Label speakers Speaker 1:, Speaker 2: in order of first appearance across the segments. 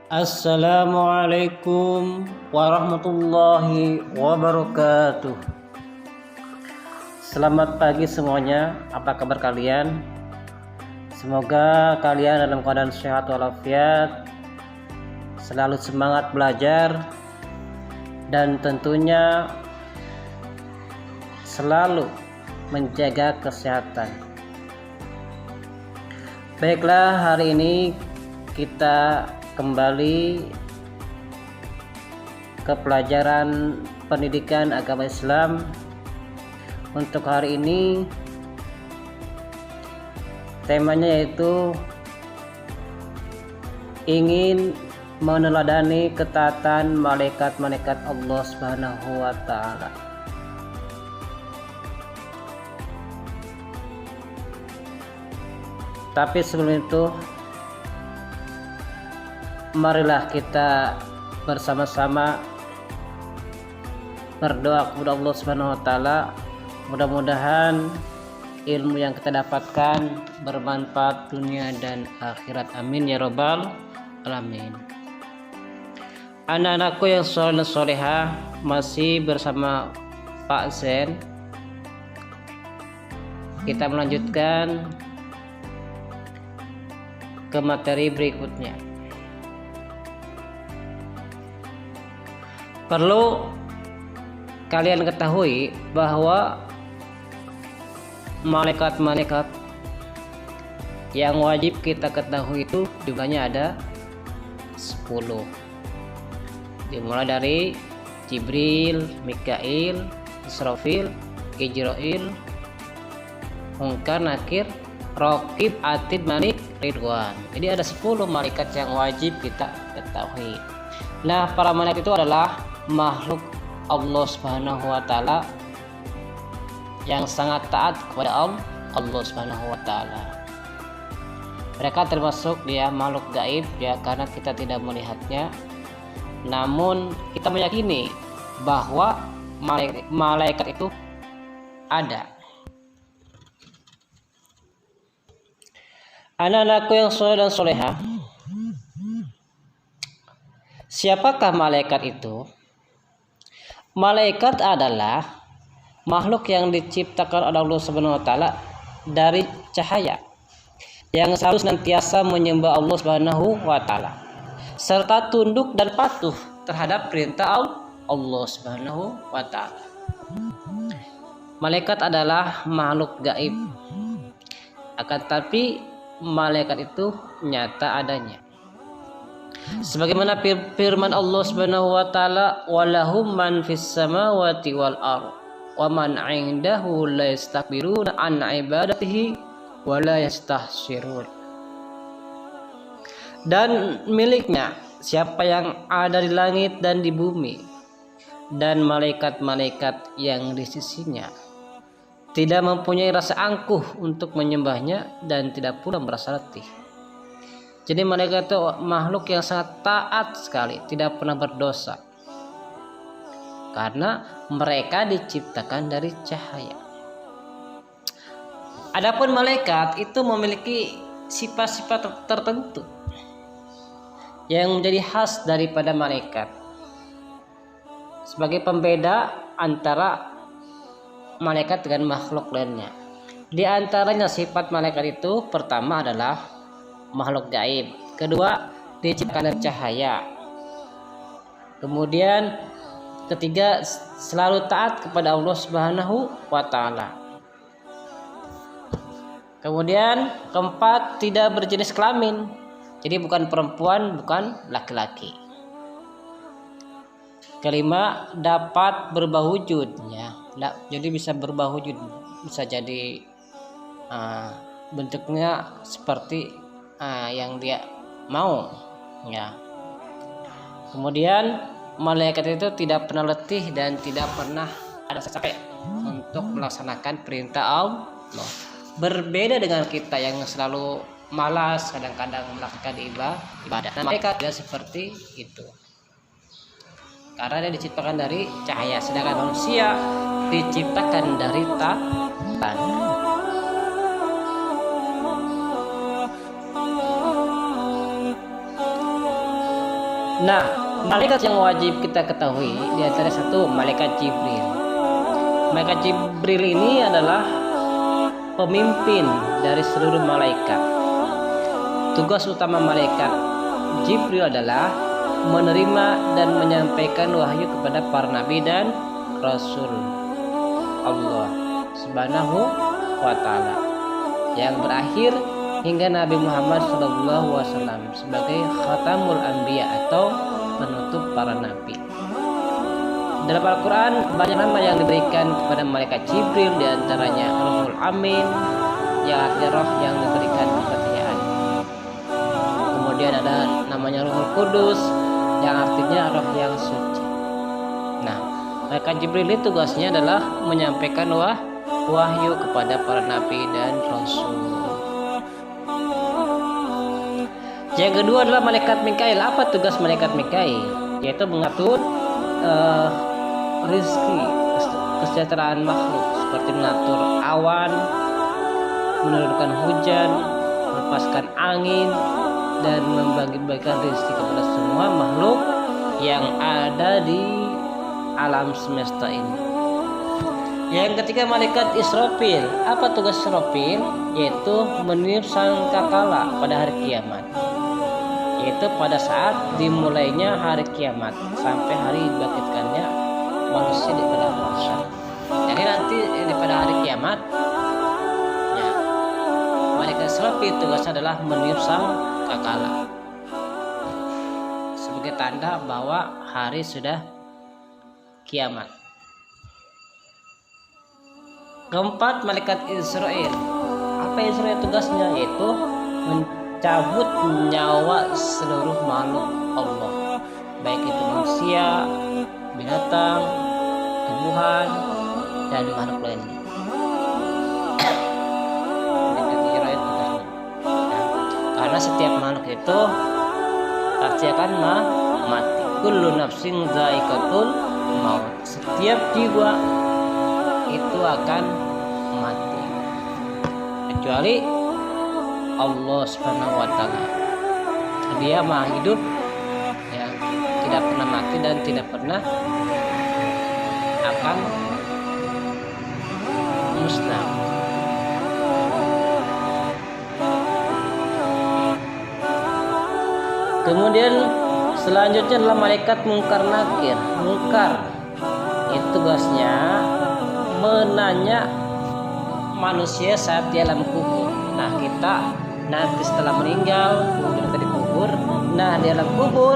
Speaker 1: Assalamualaikum warahmatullahi wabarakatuh. Selamat pagi semuanya. Apa kabar kalian? Semoga kalian dalam keadaan sehat walafiat, selalu semangat belajar, dan tentunya selalu menjaga kesehatan. Baiklah, hari ini kita kembali ke pelajaran pendidikan agama Islam. Untuk hari ini temanya yaitu ingin meneladani ketaatan malaikat-malaikat Allah Subhanahu wa taala. Tapi sebelum itu, marilah kita bersama-sama berdoa kepada Allah Subhanahu wa taala. Mudah-mudahan ilmu yang kita dapatkan bermanfaat dunia dan akhirat. Amin ya robbal alamin. Anak-anakku yang soleh dan solehah, masih bersama Pak Zen. Kita melanjutkan ke materi berikutnya. Perlu kalian ketahui bahwa malaikat-malaikat yang wajib kita ketahui itu jumlahnya ada 10. Dimulai dari Jibril, Mikail, Israfil, Ijrail, Munkar, Nakir, Raqib, Atid, Malik, Ridwan. Jadi ada 10 malaikat yang wajib kita ketahui. Nah, para malaikat itu adalah makhluk Allah Subhanahu wa taala yang sangat taat kepada Allah Subhanahu wa taala. Mereka termasuk dia makhluk gaib ya, karena kita tidak melihatnya. Namun kita meyakini bahwa malaikat itu ada. Anak-anakku yang soleh dan solehah, siapakah malaikat itu? Malaikat adalah makhluk yang diciptakan oleh Allah Subhanahu wa taala dari cahaya, yang selalu senantiasa menyembah Allah Subhanahu wa taala serta tunduk dan patuh terhadap perintah Allah Subhanahu wa taala. Malaikat adalah makhluk gaib, akan tapi malaikat itu nyata adanya. Sebagaimana firman Allah Subhanahu wa taala, "Walahum man fis samawati wal ardh wa man 'indahu la yastakbiruna an ibadatihi wa la yastahsirun." Dan miliknya siapa yang ada di langit dan di bumi, dan malaikat-malaikat yang di sisinya, tidak mempunyai rasa angkuh untuk menyembahnya dan tidak pula merasa letih. Jadi malaikat itu makhluk yang sangat taat sekali, tidak pernah berdosa, karena mereka diciptakan dari cahaya. Adapun malaikat itu memiliki sifat-sifat tertentu yang menjadi khas daripada malaikat, sebagai pembeda antara malaikat dengan makhluk lainnya. Di antaranya sifat malaikat itu, pertama adalah makhluk gaib, kedua diciptakan dari cahaya, kemudian ketiga selalu taat kepada Allah Subhanahu wa taala, kemudian keempat tidak berjenis kelamin, jadi bukan perempuan bukan laki-laki, kelima dapat berubah wujudnya, jadi bisa berubah wujud, bisa jadi bentuknya seperti yang dia mau ya. Kemudian malaikat itu tidak pernah letih dan tidak pernah ada capek untuk melaksanakan perintah Allah. Berbeda dengan kita yang selalu malas kadang-kadang melakukan ibadah. Nah, malaikat tidak seperti itu, karena dia diciptakan dari cahaya, sedangkan manusia diciptakan dari tanah. Nah, malaikat yang wajib kita ketahui di antara satu malaikat Jibril. Malaikat Jibril ini adalah pemimpin dari seluruh malaikat. Tugas utama malaikat Jibril adalah menerima dan menyampaikan wahyu kepada para nabi dan rasul Allah Subhanahu wa taala yang berakhir hingga Nabi Muhammad SAW sebagai khatamul anbiya atau penutup para nabi. Dalam Al-Quran banyak nama yang diberikan kepada malaikat Jibril, diantaranya Ruhul Amin yang artinya roh yang diberikan kepercayaan. Kemudian ada namanya Ruhul Kudus yang artinya roh yang suci. Nah, malaikat Jibril itu tugasnya adalah menyampaikan wahyu kepada para nabi dan rasul. Yang kedua adalah malaikat Mikail. Apa tugas malaikat Mikail? Yaitu mengatur rizki, kesejahteraan makhluk, seperti mengatur awan, menurunkan hujan, melepaskan angin, dan membagi-bagikan rizki kepada semua makhluk yang ada di alam semesta ini. Yang ketiga malaikat Israfil. Apa tugas Israfil? Yaitu meniup sangkakala pada hari kiamat, yaitu pada saat dimulainya hari kiamat sampai hari dibangkitkannya manusia di padang mahsyar. Jadi nanti pada hari kiamat ya, malaikat Israfil tugasnya adalah meniup sangkakala sebagai tanda bahwa hari sudah kiamat. Keempat, malaikat Israel. Apa Israel tugasnya? Yaitu mencabut nyawa seluruh makhluk Allah, baik itu manusia, binatang, tumbuhan, dan makhluk lainnya. Karena setiap makhluk itu pasti akan mati. Kullu nafsin dha'iqatul maut. Setiap jiwa itu akan mati kecuali Allah Subhanahu wa taala. Dia Maha Hidup yang tidak pernah mati dan tidak pernah akan musnah. Kemudian selanjutnya adalah malaikat Munkar Nakir. Munkar itu tugasnya menanya manusia saat di alam kubur. Nah, kita nanti setelah meninggal kemudian kita dikubur. Nah, di alam kubur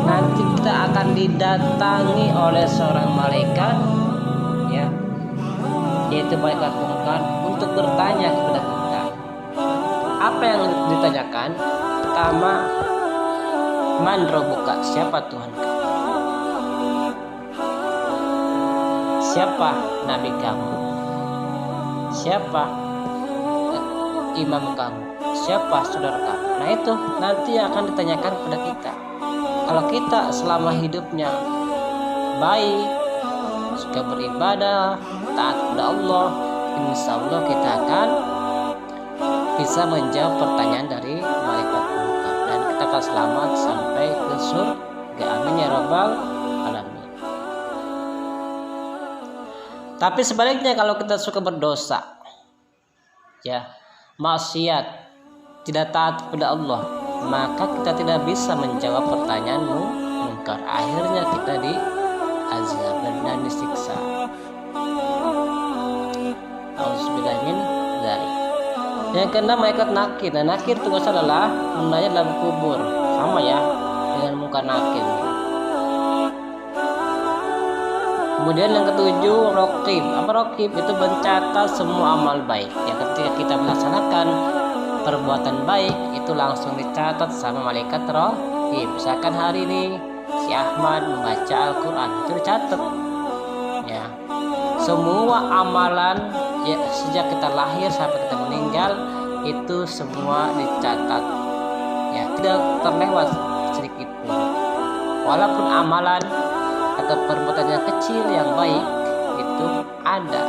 Speaker 1: nanti kita akan didatangi oleh seorang malaikat, ya, yaitu malaikat Munkar, untuk bertanya kepada kita. Apa yang ditanyakan? Pertama, man rabbuka, siapa Tuhan kamu? Siapa nabi kamu? Siapa imam kamu? Siapa saudara kamu? Nah, itu nanti akan ditanyakan kepada kita. Kalau kita selama hidupnya baik, suka beribadah, taat kepada Allah, insya Allah kita akan bisa menjawab pertanyaan dari malaikat Munkar dan kita akan selamat sampai ke surga. Amin ya rabbal alamin. Tapi sebaliknya, kalau kita suka berdosa, ya, maksiat, tidak taat kepada Allah, maka kita tidak bisa menjawab pertanyaan Munkar. Akhirnya kita diazab dan disiksa. Auzubillahi min dzalik. Yang keenam, malaikat Nakir. Nah, Nakir tugasnya adalah menanya dalam kubur, sama ya dengan Munkar Nakir. Kemudian yang ketujuh, Raqib. Apa Raqib? Itu mencatat semua amal baik. Ya, ketika kita melaksanakan perbuatan baik itu langsung dicatat sama malaikat Raqib. Misalkan hari ini si Ahmad membaca Al-Quran, itu dicatat. Ya, semua amalan ya sejak kita lahir sampai kita meninggal itu semua dicatat. Ya, tidak terlewat sedikit pun. Walaupun amalan atau perbuatan yang kecil yang baik itu ada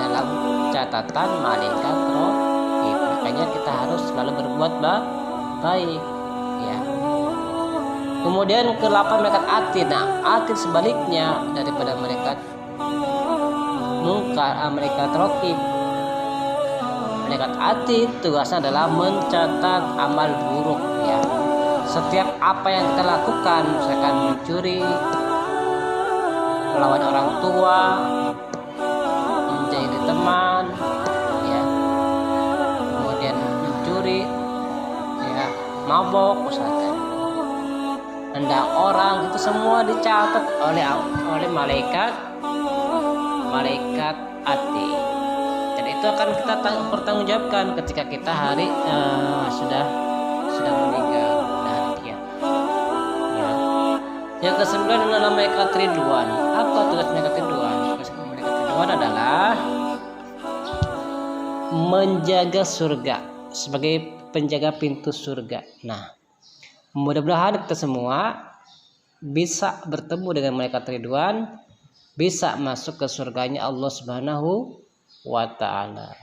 Speaker 1: dalam catatan malaikat Raqib. Makanya kita harus selalu berbuat baik, ya. Kemudian ke-8 malaikat atid. Nah, atid sebaliknya daripada malaikat munkar, malaikat raqib. Malaikat atid tugasnya adalah mencatat amal buruk ya. Setiap apa yang kita lakukan, misalkan mencuri, melawan orang tua, menjadi teman ya, kemudian mencuri ya, mabok misalkan, hendak orang, itu semua dicatat oleh malaikat atid. Dan itu akan kita pertanggungjawabkan ketika kita sudah meninggal dari dia ya. Yang ke-9 adalah malaikat ridwan. Apa tugas malaikat ridwan? Malaikat ridwan adalah menjaga surga, sebagai penjaga pintu surga. Nah, mudah-mudahan kita semua bisa bertemu dengan malaikat ridwan, bisa masuk ke surganya Allah Subhanahu wa ta'ala.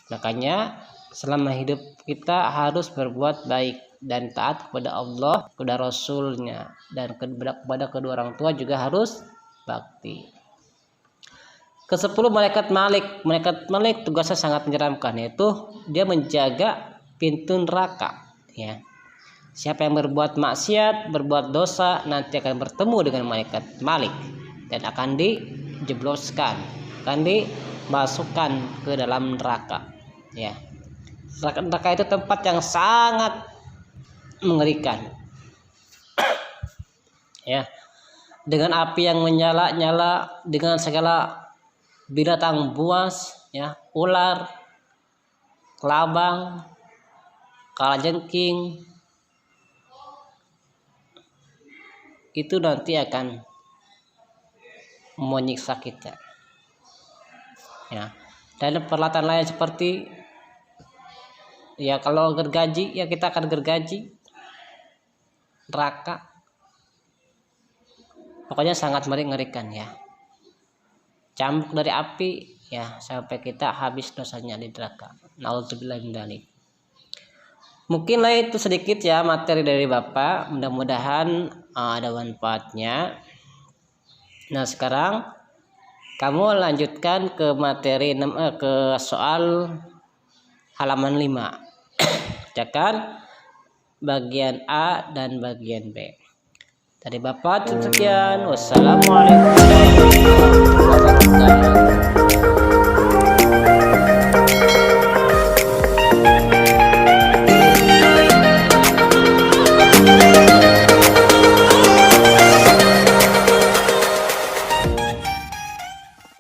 Speaker 1: Makanya selama hidup kita harus berbuat baik dan taat kepada Allah, kepada Rasulnya, dan kepada kedua orang tua juga harus bakti. Ke-10 malaikat Malik. Malaikat Malik tugasnya sangat menyeramkan, yaitu dia menjaga pintu neraka ya. Siapa yang berbuat maksiat, berbuat dosa, nanti akan bertemu dengan malaikat Malik dan akan dijebloskan, akan dimasukkan ke dalam neraka ya. Neraka itu tempat yang sangat mengerikan ya, dengan api yang menyala-nyala, dengan segala binatang buas ya, ular, kelabang, kalajengking, itu nanti akan menyiksa kita ya. Dan peralatan lain seperti ya, kalau gergaji ya, kita akan gergaji neraka. Pokoknya sangat mengerikan ya, cambuk dari api ya, sampai kita habis dosanya di neraka. Nauzubillah min dzalik. Mungkin lah itu sedikit ya materi dari Bapak, mudah-mudahan ada manfaatnya. Nah, sekarang kamu lanjutkan ke materi ke soal halaman 5. Bacakan bagian A dan bagian B. Dari Bapak sekian. Wassalamualaikum warahmatullahi wabarakatuh.